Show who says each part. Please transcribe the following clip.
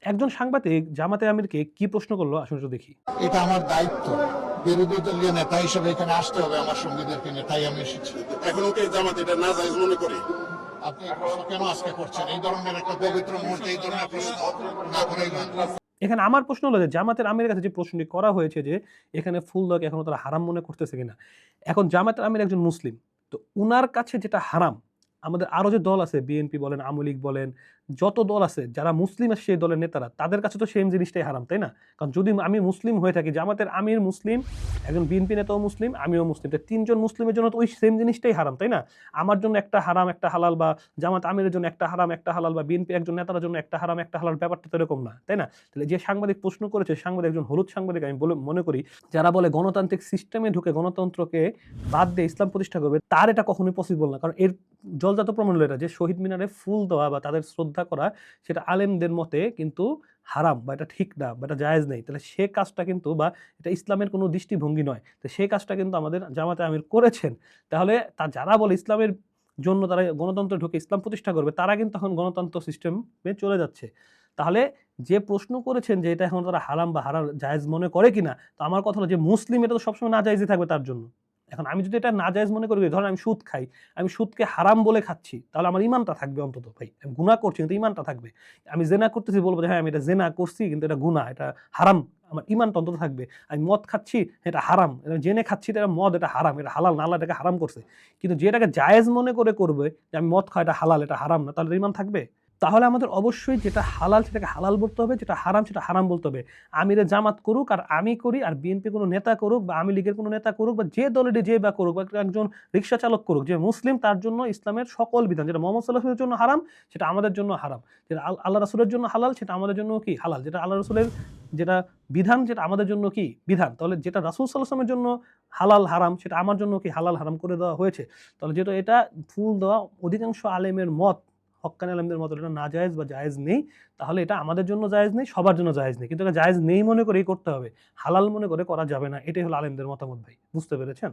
Speaker 1: একজন সাংবাদিক জামাতে আমিরকে কি প্রশ্ন করলো আসলে একটু দেখি।
Speaker 2: এটা আমার দায়িত্ব, বিরোধী দলীয় নেতা হিসেবে এখানে আসতে হবে আমার সঙ্গীদেরকে নিয়ে, তাই আমি এসেছি।
Speaker 3: এখন ওকে জামাত এটা না জায়েজ মনে করে?
Speaker 2: আপনি এই প্রশ্ন কেন আজকে করছেন? এই ধরনের একটা পবিত্র মুহূর্তে এই ধরনের প্রশ্ন না করেই ভালো।
Speaker 1: এখানে আমার প্রশ্ন হলো যে জামাতের আমিরের কাছে যে প্রশ্নটি করা হয়েছে যে এখানে ফুল দেওয়াকে এখনো তারা হারাম মনে করতেছে কিনা। এখন জামাতের আমির একজন মুসলিম, তো উনার কাছে যেটা হারাম, আমাদের আরো যে দল আছে বিএনপি বলেন, আওয়ামী লীগ বলেন, যত দল আছে যারা মুসলিম আছে সেই দলের নেতারা, তাদের কাছে তো সেম জিনিসটাই হারাম, তাই না? কারণ যদি আমি মুসলিম হয়ে থাকি, জামাতের আমির মুসলিম, একজন বিএনপি নেতাও মুসলিম, আমিও মুসলিম, তাই তিনজন মুসলিমের জন্য তো ওই সেম জিনিসটাই হারাম, তাই না? আমার জন্য একটা হারাম একটা হালাল, বা জামাত আমিরের জন্য একটা হারাম একটা হালাল, বা বিএনপি একজন নেতার জন্য একটা হারাম একটা হালাল, ব্যাপারটা তো এরকম না, তাই না? তাহলে যে সাংবাদিক প্রশ্ন করেছে, সাংবাদিক একজন হলুদ সাংবাদিক, আমি বলে মনে করি যারা বলে গণতান্ত্রিক সিস্টেমে ঢুকে গণতন্ত্রকে বাদ দিয়ে ইসলাম প্রতিষ্ঠা করবে, তার এটা কখনোই পসিবল না। কারণ এর জলজাত প্রমাণ হলো এটা যে শহীদ মিনারে ফুল দেওয়া বা তাদের শ্রদ্ধা করা, সেটা আলেমদের মতে কিন্তু হারাম, বা এটা ঠিক না, বা এটা জায়েজ নেই। তাহলে সে কাজটা কিন্তু, বা এটা ইসলামের কোনো দৃষ্টিভঙ্গি নয়, তো সেই কাজটা কিন্তু আমাদের জামাতে আমির করেছেন। তাহলে তা যারা বলে ইসলামের জন্য তারা গণতন্ত্রে ঢুকে ইসলাম প্রতিষ্ঠা করবে, তারা কিন্তু এখন গণতন্ত্র সিস্টেমে চলে যাচ্ছে। তাহলে যে প্রশ্ন করেছেন যে এটা এখন তারা হারাম বা হারাল জায়েজ মনে করে কিনা, তো আমার কথা হলো যে মুসলিম এটা তো সবসময় না জায়েজই থাকবে তার জন্য। এখন আমি যদি এটা নাজায়েজ মনে করি, ধরেন আমি সুদ খাই, আমি সুদকে হারাম বলে খাচ্ছি, তাহলে আমার ঈমানটা থাকবে অন্তত, ভাই আমি গুনাহ করছি কিন্তু ঈমানটা থাকবে। আমি জেনা করতেছি, বলবো যে হ্যাঁ আমি এটা জেনা করছি কিন্তু এটা গুনাহ, এটা হারাম, আমার ঈমানটা অন্তত থাকবে। আমি মদ খাচ্ছি, এটা হারাম, এটা জেনে খাচ্ছি, এটা মদ, এটা হারাম, এটা হালাল না, আল্লাহ এটাকে হারাম করছে। কিন্তু যেটাকে জায়েজ মনে করে করবে যে আমি মদ খাই, এটা হালাল এটা হারাম না, তাহলে ঈমান থাকবে? তাহলে আমাদের অবশ্যই যেটা হালাল সেটাকে হালাল বলতে হবে, যেটা হারাম সেটা হারাম বলতে হবে। আমিরে জামাত করুক আর আমি করি, আর বিএনপি কোনো নেতা করুক, বা আওয়ামী লীগের কোনো নেতা করুক, বা যে দলেরই যে বা করুক, বা একজন রিক্সা চালক করুক, যে মুসলিম তার জন্য ইসলামের সকল বিধান, যেটা মোহাম্মদ সাল্লাল্লাহু আলাইহি ওয়াসাল্লামের জন্য হারাম সেটা আমাদের জন্য হারাম, যেটা আল্লাহ রাসূলের জন্য হালাল সেটা আমাদের জন্য কি হালাল, যেটা আল্লাহ রাসূলের যেটা বিধান যেটা আমাদের জন্য কি বিধান, তাহলে যেটা রাসূল সাল্লাল্লাহু আলাইহি ওয়াসাল্লামের জন্য হালাল হারাম সেটা আমার জন্য কি হালাল হারাম করে দেওয়া হয়েছে। তাহলে যেটা এটা ফুল দেওয়া অধিকাংশ আলেমের মত, হক্কানি আলেমদের মত, এটা নাজায়েজ বা জায়েজ নেই। তাহলে এটা আমাদের জন্য জায়েজ নেই, সবার জন্য জায়েজ নেই। কিন্তু এটা জায়েজ নেই মনে করেই করতে হবে, হালাল মনে করে করা যাবে না। এটাই হলো আলেমদের মতামত, ভাই। বুঝতে পেরেছেন?